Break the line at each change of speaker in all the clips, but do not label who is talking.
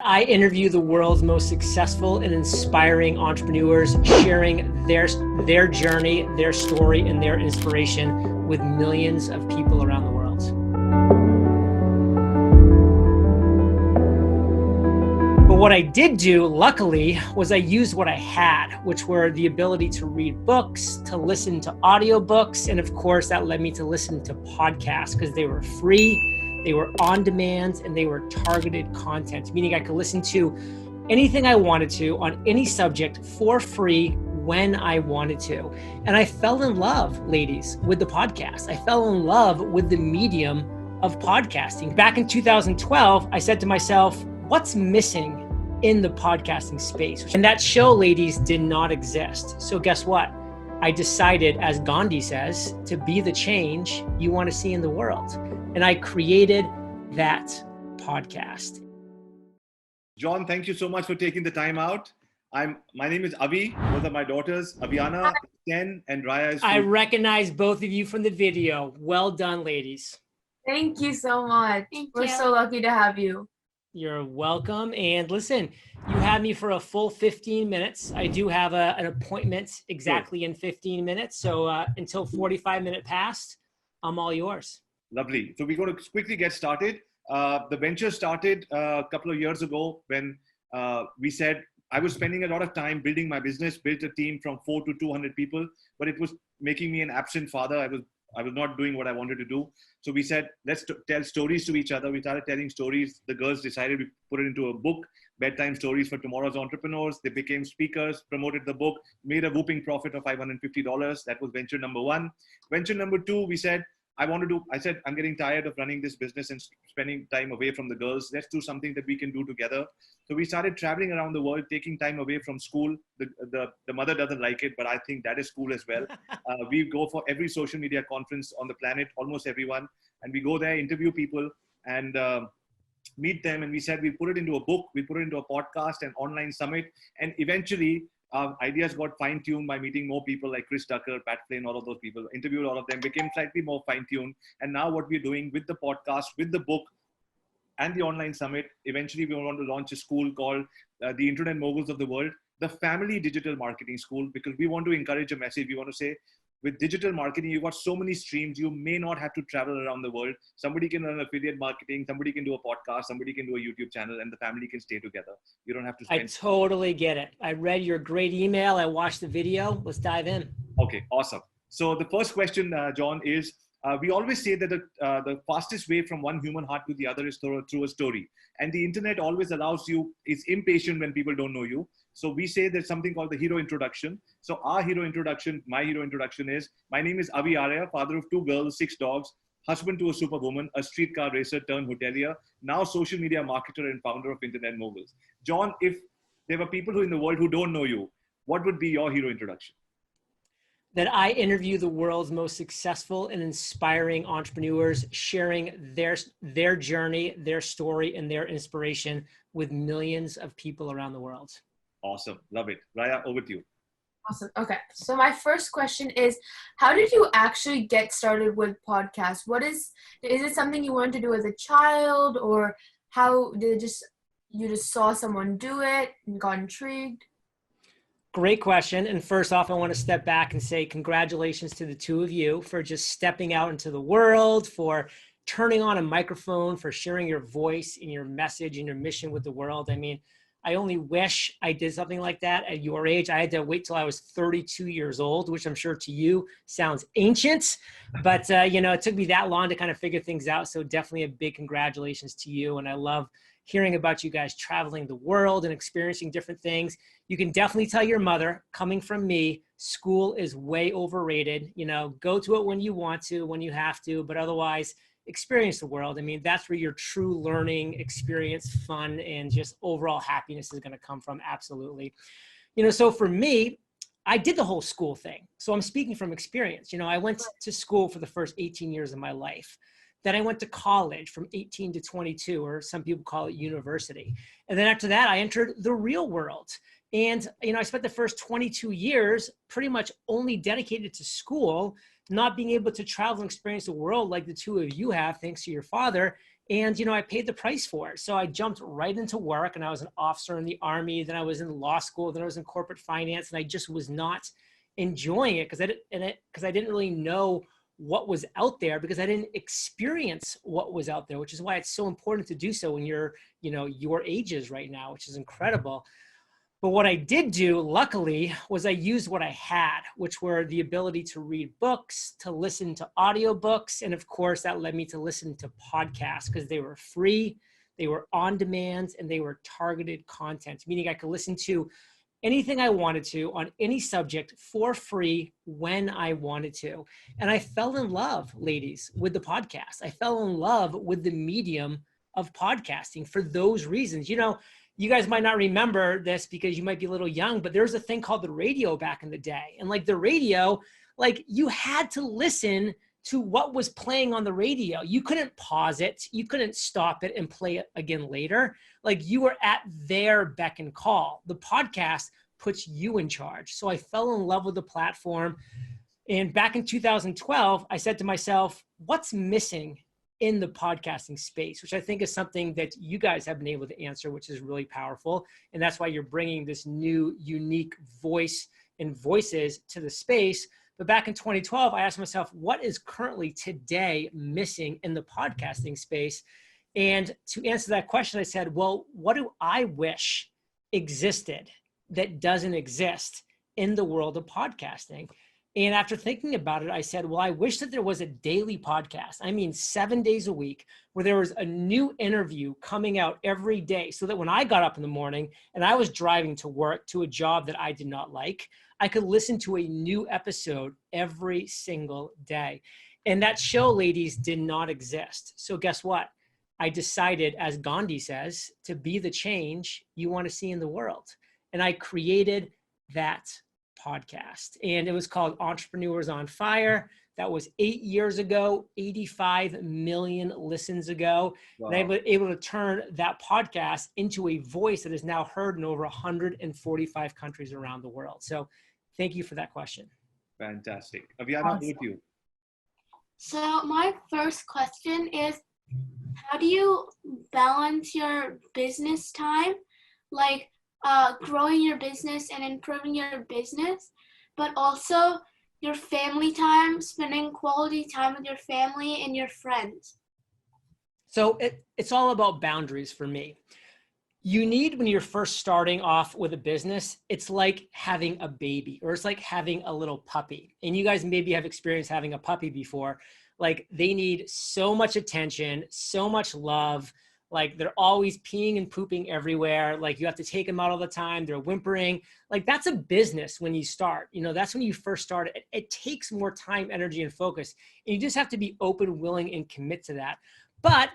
I interview the world's most successful and inspiring entrepreneurs, sharing their journey, their story, and their inspiration with millions of people around the world. But what I did do, luckily, was I used what I had, which were the ability to read books, to listen to audiobooks, and of course, that led me to listen to podcasts because they were free. They were on demand and they were targeted content, meaning I could listen to anything I wanted to on any subject for free when I wanted to. And I fell in love, ladies, with the podcast. I fell in love with the medium of podcasting. Back in 2012, I said to myself, what's missing in the podcasting space? And that show, ladies, did not exist. So guess what? I decided, as Gandhi says, to be the change you want to see in the world. And I created that podcast.
John, thank you so much for taking the time out. My name is Avi. Those are my daughters, Aviana, 10, and Raya is 2.
I recognize both of you from the video. Well done, ladies.
Thank you so much. We're so lucky to have you.
You're welcome. And listen, you had me for a full 15 minutes. I do have an appointment exactly in 15 minutes. So until 45 minutes past, I'm all yours.
Lovely. So we're going to quickly get started. The venture started a couple of years ago when we said I was spending a lot of time building my business, built a team from 4 to 200 people, but it was making me an absent father. I was not doing what I wanted to do. So we said, let's tell stories to each other. We started telling stories. The girls decided we put it into a book, Bedtime Stories for Tomorrow's Entrepreneurs. They became speakers, promoted the book, made a whooping profit of $550. That was venture number 1. Venture number 2, we said, I said, I'm getting tired of running this business and spending time away from the girls. Let's do something that we can do together. So we started traveling around the world, taking time away from school. The mother doesn't like it, but I think that is cool as well. We go for every social media conference on the planet, almost everyone. And we go there, interview people and meet them. And we said, we put it into a book, we put it into a podcast, an online summit. And eventually, our ideas got fine-tuned by meeting more people like Chris Tucker, Pat Flynn, all of those people, interviewed all of them, became slightly more fine-tuned. And now what we're doing with the podcast, with the book and the online summit, eventually we want to launch a school called the Internet Moguls of the World, the Family Digital Marketing School, because we want to encourage a message. We want to say, with digital marketing, you've got so many streams, you may not have to travel around the world. Somebody can run affiliate marketing, somebody can do a podcast, somebody can do a YouTube channel, and the family can stay together. You don't have to spend.
I totally get it. I read your great email. I watched the video. Let's dive in.
Okay, awesome. So the first question, John, is we always say that the fastest way from one human heart to the other is through a story. And the internet always allows you, is impatient when people don't know you. So we say there's something called the hero introduction. So our hero introduction, my hero introduction is, my name is Avi Arya, father of 2 girls, 6 dogs, husband to a superwoman, a streetcar racer turned hotelier, now social media marketer and founder of Internet Moguls. John, if there were people in the world who don't know you, what would be your hero introduction?
That I interview the world's most successful and inspiring entrepreneurs, sharing their journey, their story, and their inspiration with millions of people around the world.
Awesome. Love it. Raya, over to you.
Awesome. Okay. So my first question is, how did you actually get started with podcasts? Is it something you wanted to do as a child, or how did you just saw someone do it and got intrigued?
Great question. And first off, I want to step back and say congratulations to the 2 of you for just stepping out into the world, for turning on a microphone, for sharing your voice and your message and your mission with the world. I mean, I only wish I did something like that at your age. I had to wait till I was 32 years old, which I'm sure to you sounds ancient, but it took me that long to kind of figure things out. So definitely a big congratulations to you. And I love hearing about you guys traveling the world and experiencing different things. You can definitely tell your mother, coming from me, school is way overrated. Go to it when you want to, when you have to, but otherwise experience the world. I mean, that's where your true learning, experience, fun, and just overall happiness is going to come from. Absolutely. So for me, I did the whole school thing. So I'm speaking from experience. I went to school for the first 18 years of my life. Then I went to college from 18 to 22, or some people call it university. And then after that, I entered the real world. And, I spent the first 22 years pretty much only dedicated to school, not being able to travel and experience the world like the 2 of you have, thanks to your father. And, I paid the price for it. So I jumped right into work, and I was an officer in the Army. Then I was in law school. Then I was in corporate finance. And I just was not enjoying it because I didn't really know what was out there, because I didn't experience what was out there, which is why it's so important to do so when you're, your ages right now, which is incredible. But what I did do, luckily, was I used what I had, which were the ability to read books, to listen to audiobooks. And of course, that led me to listen to podcasts because they were free, they were on demand, and they were targeted content, meaning I could listen to anything I wanted to on any subject for free when I wanted to. And I fell in love, ladies, with the podcast. I fell in love with the medium of podcasting for those reasons. You guys might not remember this because you might be a little young, but there was a thing called the radio back in the day. And like the radio, like you had to listen to what was playing on the radio. You couldn't pause it. You couldn't stop it and play it again later. Like you were at their beck and call. The podcast puts you in charge. So I fell in love with the platform. And back in 2012, I said to myself, what's missing in the podcasting space, which I think is something that you guys have been able to answer, which is really powerful. And that's why you're bringing this new, unique voice and voices to the space. But back in 2012, I asked myself, what is currently today missing in the podcasting space? And to answer that question, I said, well, what do I wish existed that doesn't exist in the world of podcasting? And after thinking about it, I said, well, I wish that there was a daily podcast. I mean, 7 days a week, where there was a new interview coming out every day, so that when I got up in the morning and I was driving to work to a job that I did not like, I could listen to a new episode every single day. And that show, ladies, did not exist. So guess what? I decided, as Gandhi says, to be the change you want to see in the world. And I created that podcast, and it was called Entrepreneurs on Fire. That was 8 years ago, 85 million listens ago. Wow. And I was able to turn that podcast into a voice that is now heard in over 145 countries around the world. So thank you for that question.
Fantastic. Aviana, with you.
So my first question is, how do you balance your business time, like growing your business and improving your business, but also your family time, spending quality time with your family and your friends?
So it's all about boundaries for me. You need, when you're first starting off with a business, it's like having a baby, or it's like having a little puppy. And you guys maybe have experienced having a puppy before. Like they need so much attention, so much love. Like they're always peeing and pooping everywhere. Like you have to take them out all the time. They're whimpering. Like that's a business when you start. That's when you first start. It takes more time, energy, and focus. And you just have to be open, willing, and commit to that. But,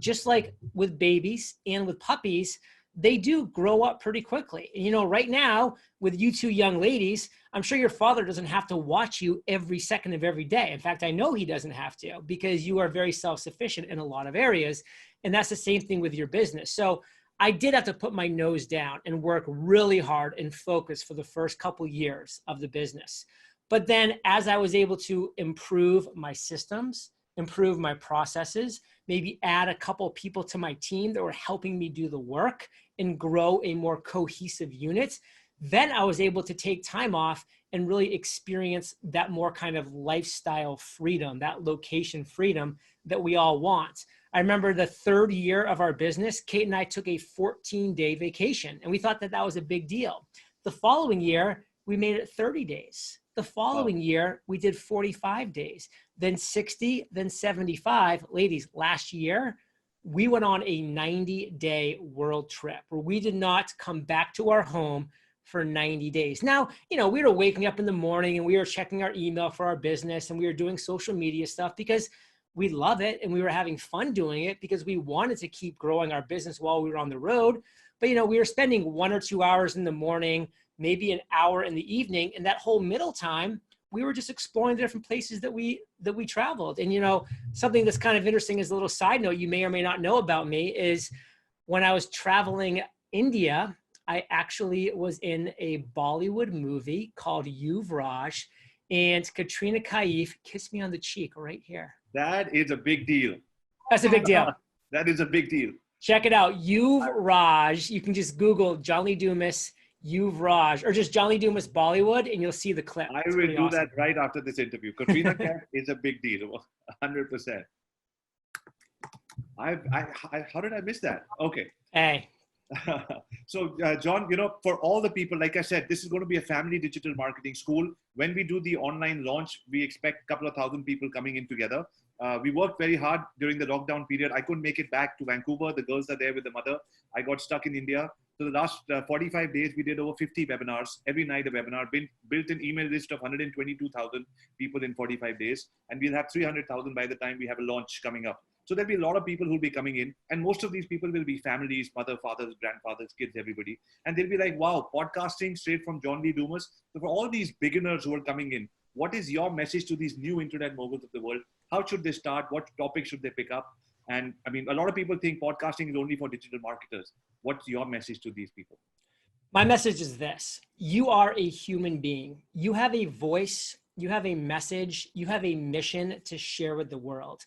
just like with babies and with puppies, they do grow up pretty quickly. And, right now with you two young ladies, I'm sure your father doesn't have to watch you every second of every day. In fact, I know he doesn't have to, because you are very self-sufficient in a lot of areas. And that's the same thing with your business. So I did have to put my nose down and work really hard and focus for the first couple years of the business. But then as I was able to improve my systems, improve my processes, maybe add a couple people to my team that were helping me do the work and grow a more cohesive unit, then I was able to take time off and really experience that more kind of lifestyle freedom, that location freedom that we all want. I remember the third year of our business, Kate and I took a 14-day vacation, and we thought that that was a big deal. The following year, we made it 30 days. The following year, we did 45 days, then 60, then 75. Ladies, last year, we went on a 90-day world trip where we did not come back to our home for 90 days. Now, we were waking up in the morning and we were checking our email for our business, and we were doing social media stuff because we love it, and we were having fun doing it because we wanted to keep growing our business while we were on the road. But, we were spending 1 or 2 hours in the morning, maybe an hour in the evening, and that whole middle time, we were just exploring the different places that we traveled. And, something that's kind of interesting as a little side note, you may or may not know about me, is when I was traveling India, I actually was in a Bollywood movie called Yuvraj, and Katrina Kaif kissed me on the cheek right here.
That is a big deal.
That's a big deal.
That is a big deal.
Check it out. Yuvraj. You can just Google John Lee Dumas, Yuvraj, or just John Lee Dumas Bollywood, and you'll see the clip.
I
It's
will
pretty
do
awesome.
that right after this interview. Katrina Kaif is a big deal, 100%. How did I miss that? Okay.
Hey,
So, John, for all the people, like I said, this is going to be a family digital marketing school. When we do the online launch, we expect a couple of thousand people coming in together. We worked very hard during the lockdown period. I couldn't make it back to Vancouver. The girls are there with the mother. I got stuck in India. So the last 45 days, we did over 50 webinars, every night a webinar, built an email list of 122,000 people in 45 days. And we'll have 300,000 by the time we have a launch coming up. So there'll be a lot of people who'll be coming in. And most of these people will be families, mother, fathers, grandfathers, kids, everybody. And they'll be like, wow, podcasting straight from John Lee Dumas. So for all these beginners who are coming in, what is your message to these new internet moguls of the world? How should they start? What topics should they pick up? And I mean, a lot of people think podcasting is only for digital marketers. What's your message to these people?
my message is this. You are a human being. You have a voice, you have a message, you have a mission to share with the world.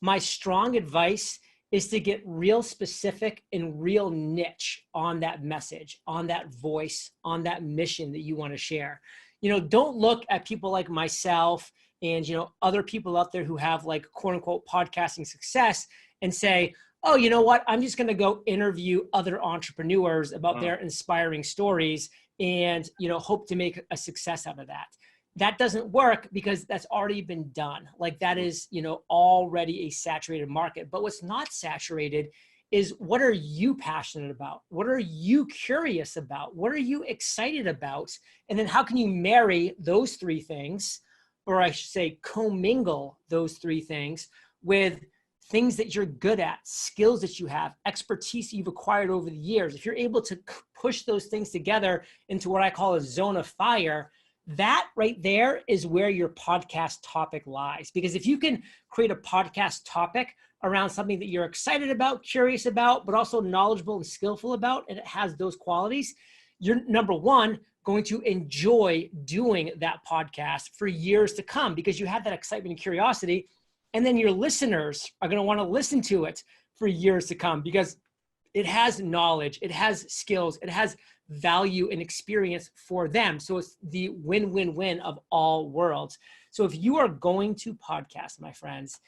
My strong advice is to get real specific and real niche on that message, on that voice, on that mission that you want to share. Don't look at people like myself and, other people out there who have like quote unquote podcasting success and say, oh, you know what? I'm just going to go interview other entrepreneurs about their inspiring stories and, hope to make a success out of that. That doesn't work because that's already been done. Like that is, already a saturated market. But what's not saturated is what are you passionate about? What are you curious about? What are you excited about? And then how can you marry those three things, or I should say commingle those three things with things that you're good at, skills that you have, expertise you've acquired over the years. If you're able to push those things together into what I call a zone of fire, that right there is where your podcast topic lies. Because if you can create a podcast topic around something that you're excited about, curious about, but also knowledgeable and skillful about, and it has those qualities, you're number one, going to enjoy doing that podcast for years to come because you have that excitement and curiosity. And then your listeners are going to want to listen to it for years to come because it has knowledge, it has skills, it has value and experience for them. So it's the win-win-win of all worlds. So if you are going to podcast, my friends,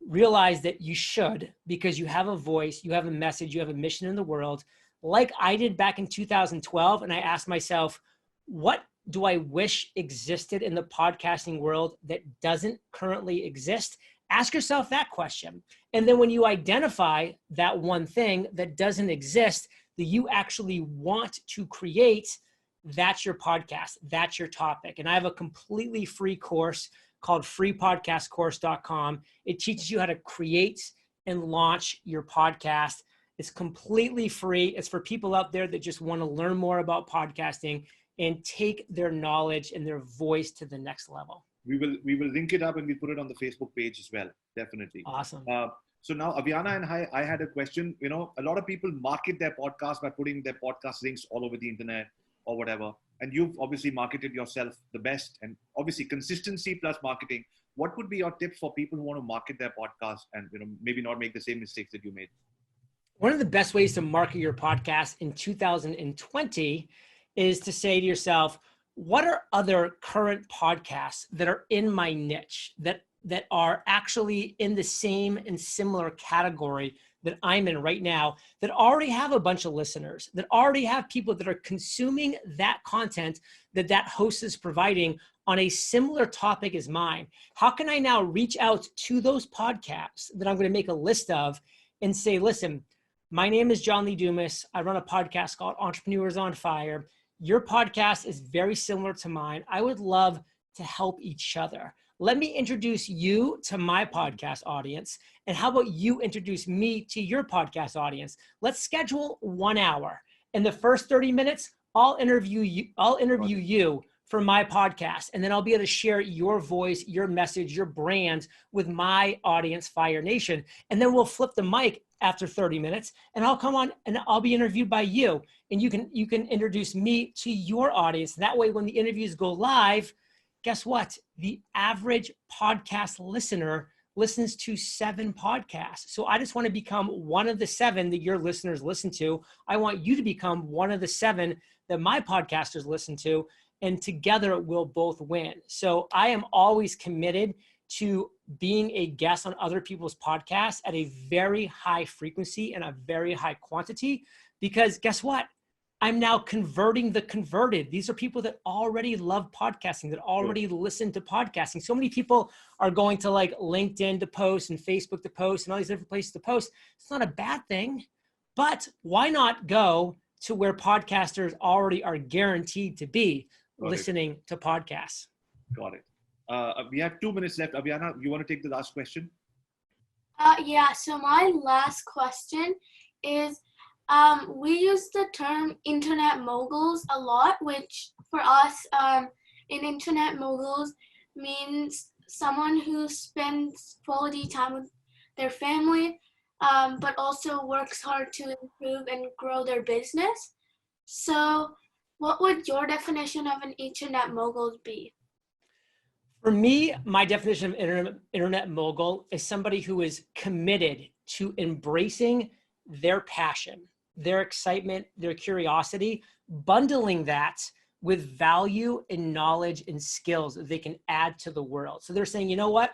realize that you should, because you have a voice, you have a message, you have a mission in the world, like I did back in 2012. And I asked myself, what do I wish existed in the podcasting world that doesn't currently exist? Ask yourself that question. And then when you identify that one thing that doesn't exist that you actually want to create, that's your podcast. That's your topic. And I have a completely free course called freepodcastcourse.com. It teaches you how to create and launch your podcast. It's completely free. It's for people out there that just want to learn more about podcasting and take their knowledge and their voice to the next level.
We will link it up and we put it on the Facebook page as well. Definitely.
Awesome.
So now Aviana and I had a question. A lot of people market their podcast by putting their podcast links all over the internet or whatever. And you've obviously marketed yourself the best, and obviously consistency plus marketing. What would be your tips for people who want to market their podcast and maybe not make the same mistakes that you made?
One of the best ways to market your podcast in 2020 is to say to yourself, what are other current podcasts that are in my niche, that are actually in the same and similar category that I'm in right now, that already have a bunch of listeners, that already have people that are consuming that content that host is providing on a similar topic as mine? How can I now reach out to those podcasts that I'm going to make a list of and say, listen, my name is John Lee Dumas. I run a podcast called Entrepreneurs on Fire. Your podcast is very similar to mine. I would love to help each other. Let me introduce you to my podcast audience. And how about you introduce me to your podcast audience? Let's schedule 1 hour. In the first 30 minutes, I'll interview you for my podcast. And then I'll be able to share your voice, your message, your brand with my audience, Fire Nation. And then we'll flip the mic after 30 minutes and I'll come on and I'll be interviewed by you. And you can introduce me to your audience. That way, when the interviews go live, guess what? The average podcast listener listens to 7 podcasts. So I just want to become one of the 7 that your listeners listen to. I want you to become one of the 7 that my podcasters listen to, and together we'll both win. So I am always committed to being a guest on other people's podcasts at a very high frequency and a very high quantity, because guess what? I'm now converting the converted. These are people that already love podcasting, that already listen to podcasting. So many people are going to like LinkedIn to post and Facebook to post and all these different places to post. It's not a bad thing, but why not go to where podcasters already are guaranteed to be listening to podcasts?
Got it. We have 2 minutes left. Aviana, you want to take the last question?
Yeah, so my last question is, we use the term internet moguls a lot, which for us, in internet moguls means someone who spends quality time with their family, but also works hard to improve and grow their business. So what would your definition of an internet mogul be?
For me, my definition of internet mogul is somebody who is committed to embracing their passion, their excitement, their curiosity, bundling that with value and knowledge and skills that they can add to the world. So they're saying, you know what?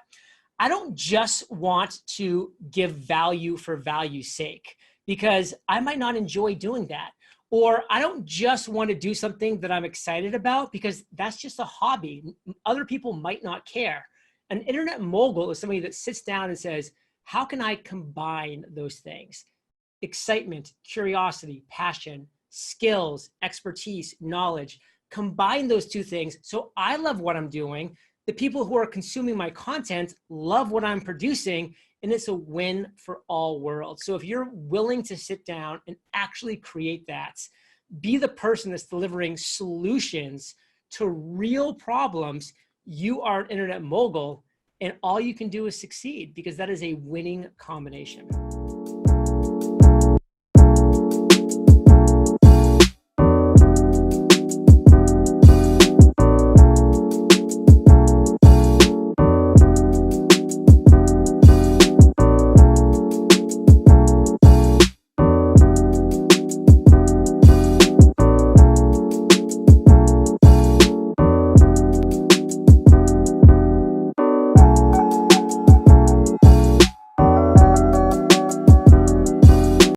I don't just want to give value for value's sake, because I might not enjoy doing that. Or I don't just want to do something that I'm excited about because that's just a hobby. Other people might not care. An internet mogul is somebody that sits down and says, how can I combine those things? Excitement, curiosity, passion, skills, expertise, knowledge. Combine those 2 things. So I love what I'm doing. The people who are consuming my content love what I'm producing, and it's a win for all worlds. So if you're willing to sit down and actually create that, be the person that's delivering solutions to real problems, you are an internet mogul, and all you can do is succeed, because that is a winning combination.